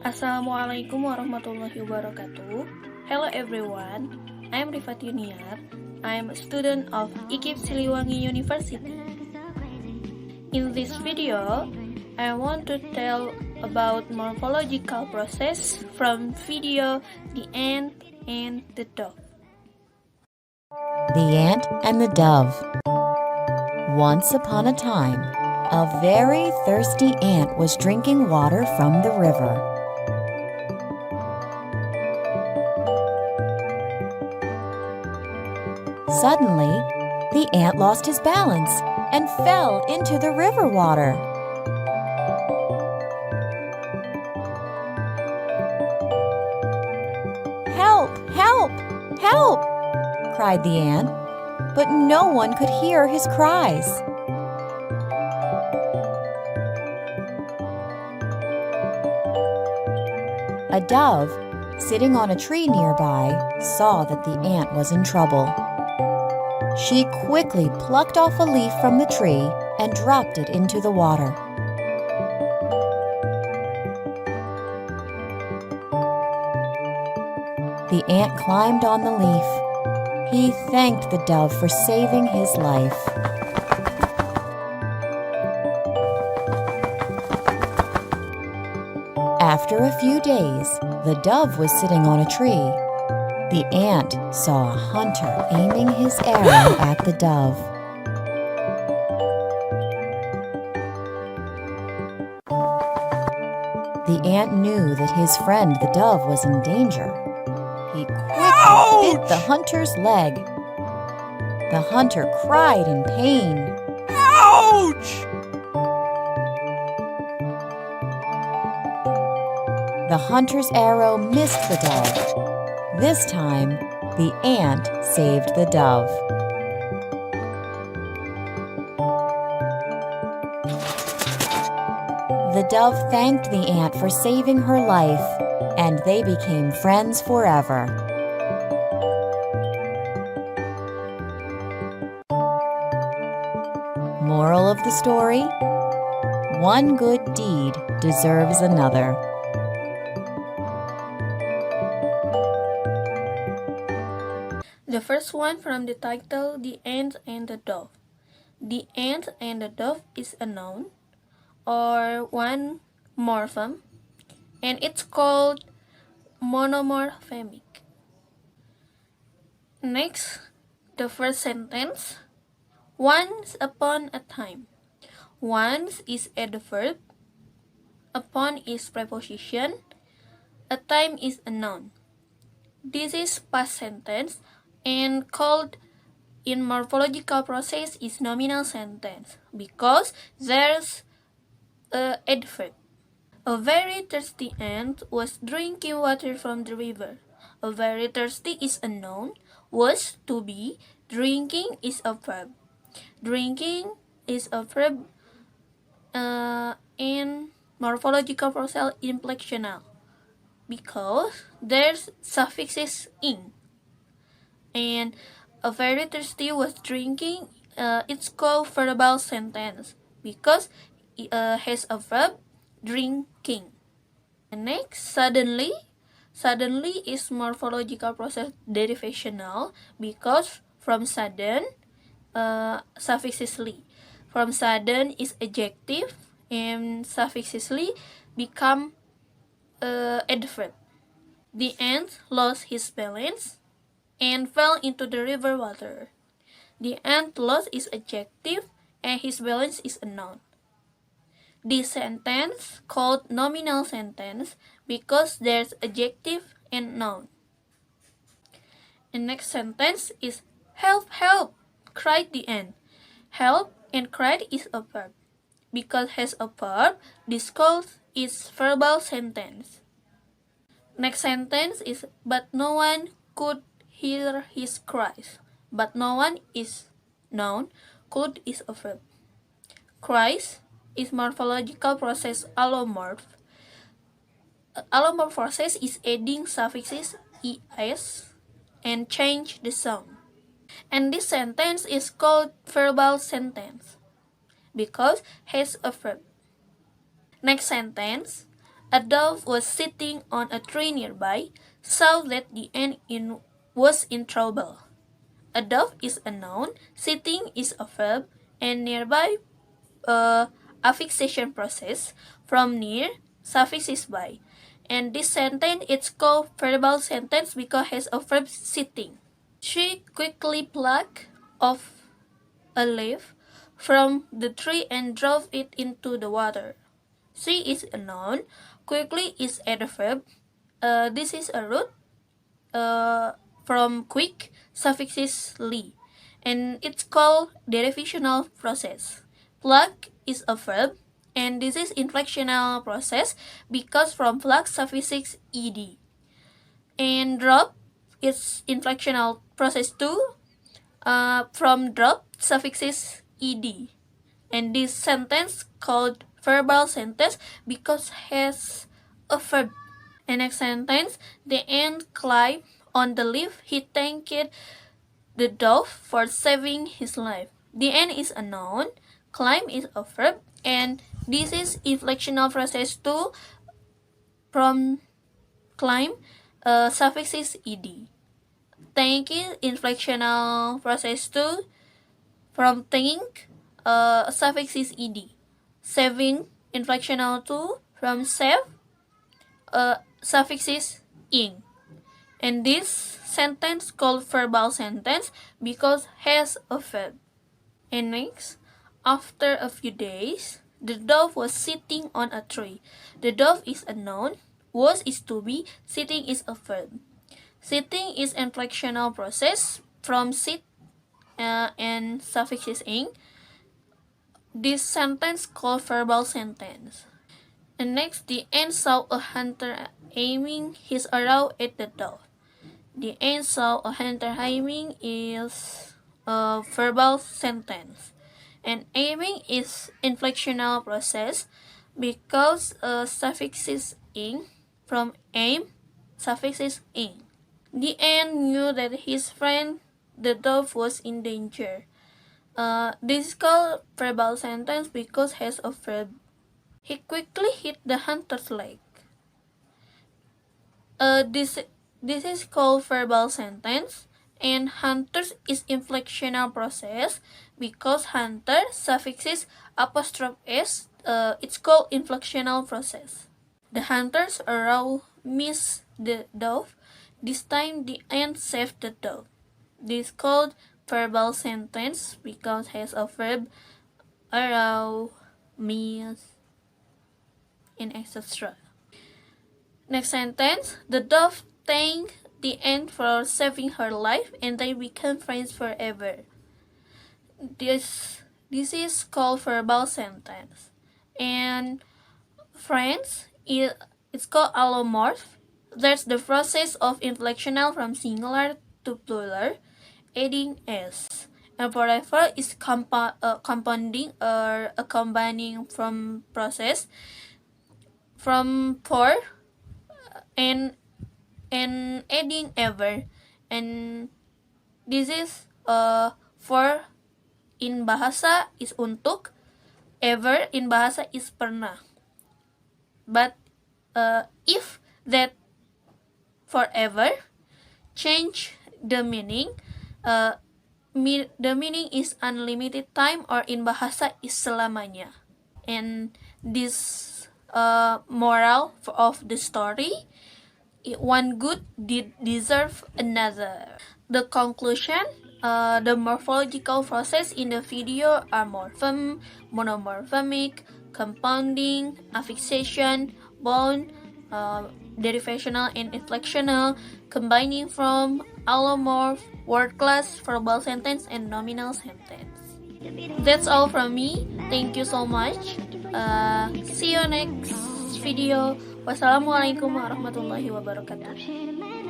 Assalamualaikum warahmatullahi wabarakatuh. Hello everyone, I am Rifat Yuniar. I am a student of IKIP SILIWANGI University. In this video, I want to tell about morphological process from video The Ant and the Dove. The Ant and the Dove. Once upon a time, a very thirsty ant was drinking water from the river. Suddenly, the ant lost his balance and fell into the river water. "Help! Help! Help!" cried the ant, but no one could hear his cries. A dove, sitting on a tree nearby, saw that the ant was in trouble. She quickly plucked off a leaf from the tree and dropped it into the water. The ant climbed on the leaf. He thanked the dove for saving his life. After a few days, the dove was sitting on a tree. The ant saw a hunter aiming his arrow at the dove. The ant knew that his friend the dove was in danger. He quickly bit the hunter's leg. The hunter cried in pain. Ouch! The hunter's arrow missed the dove. This time, the ant saved the dove. The dove thanked the ant for saving her life, and they became friends forever. Moral of the story: one good deed deserves another. The first one from the title The Ant and the Dove. The ant and the dove is a noun or one morpheme, and it's called monomorphemic. Next, the first sentence. Once upon a time. Once is adverb, upon is preposition, a time is a noun. This is past sentence and called in morphological process is nominal sentence because there's a adverb. A very thirsty ant was drinking water from the river. A very thirsty is a noun, was to be, drinking is a verb. Drinking is a verb in morphological process inflectional because there's suffixes "ing." And a very thirsty was drinking, it's called verbal sentence because it has a verb drinking. And next, suddenly. Suddenly is morphological process derivational because from sudden, suffixes "ly". From sudden is adjective and suffixes "ly" become adverb. The ant lost his balance and fell into the river water. The ant lost is adjective and his balance is a noun. This sentence called nominal sentence because there's adjective and noun. The next sentence is help, help, cried the ant. Help and cried is a verb. Because has a verb, this calls is verbal sentence. Next sentence is but no one could hear his cries. But no one is noun, could is a verb. Cries is morphological process allomorph. Allomorph process is adding suffixes es and change the sound. And this sentence is called verbal sentence because has a verb. Next sentence, A dove was sitting on a tree nearby, saw that the ant was in trouble. A dove is a noun, sitting is a verb, and nearby affixation process. From near, suffix is by. And this sentence is called verbal sentence because it has a verb sitting. She quickly plucked off a leaf from the tree and drove it into the water. She is a noun. Quickly is a verb. This is a root from quick, suffix is ly, and it's called derivational process. Pluck is a verb, and this is inflectional process because from pluck suffix is ed. And drop is inflectional process too. From drop suffix is ed. And this sentence called verbal sentence because has a verb. And next sentence, the ant climbed on the leaf. He thanked the dove for saving his life. The ant is a noun, climb is a verb, and this is inflectional process too. From climb, suffix is ed. Thank is inflectional process too. From think, suffix is ed. Saving inflectional too. From save, suffix is ing. And this sentence called verbal sentence because has a verb. And next, after a few days, the dove was sitting on a tree. The dove is a noun, was is to be, sitting is a verb. Sitting is inflectional process from sit and suffix is ing. This sentence called verbal sentence. And next, the ant saw a hunter aiming his arrow at the dove. The ant saw a hunter aiming is a verbal sentence. And aiming is inflectional process because suffix is ing. From aim, suffix is ing. The ant knew that his friend the dove was in danger. This is called verbal sentence because has a verb. He quickly hit the hunter's leg. This is called verbal sentence, and hunters is inflectional process because hunter suffixes apostrophe s. It's called inflectional process. The hunter's arrow missed the dove. This time the ant saved the dove. This is called verbal sentence because has a verb, arrow, miss, and etc. Next sentence, the dove thanked the ant for saving her life and they became friends forever. This is called verbal sentence. And friends, it's called allomorph. That's the process of inflectional from singular to plural, adding s. And forever is compounding or combining from process from for and adding ever. And this is for in bahasa is untuk, ever in bahasa is pernah. But if that forever change the meaning, the meaning is unlimited time or in bahasa is selamanya. And this moral of the story, one good did deserve another. The conclusion, the morphological process in the video are morphem, monomorphemic, compounding, affixation, bound, derivational and inflectional, combining from, allomorph, word class, verbal sentence, and nominal sentence. That's all from me. Thank you so much. See you next video. Wassalamualaikum warahmatullahi wabarakatuh.